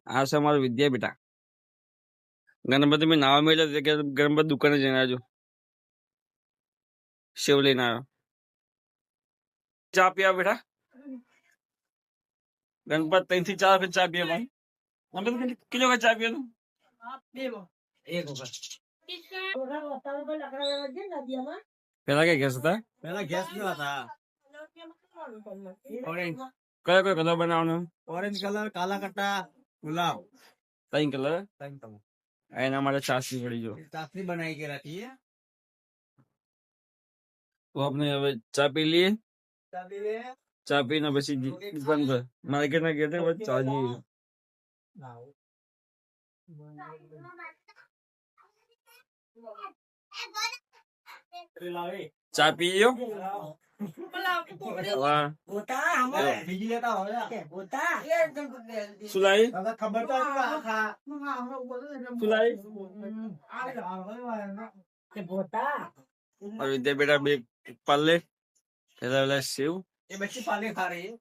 આ છે અમારો વિદ્યા બેટા. ગણપતિ મેં નાવા મેળ્યા કે ગણપતિ દુકાને જઈને આવજો. સેવ લઈને આવ્યો. ચા પીવા બેટા. ગણપત 3 થી 4 વખત ચા પીએ ભાઈ. ગણપત કેટલી વખત ચા પીએ તું? એક વખત. પેલા કઈ ગેસ હતા? પેલા ગેસ ન હતા. ઓરેન્જ. કયો કયો કલર બનાવવાનો? ઓરેન્જ કલર, કાલા કટ્ટા, ગુલાબ. 3 કલર. 3 કલર. એના માટે ચાસણી પડી જો. ચાસણી બનાવી કે રાખીએ. તો આપણે હવે ચા પી લઈએ. ચા પીને પછી દુકાન પર માર્કેટ ના ગયા પછી ચા જઈએ. ચા પીયો. શું લાવી? વિદ્યા બેટા બે પાલે સેવ એ બચ્ચી પાલે ખા રહી.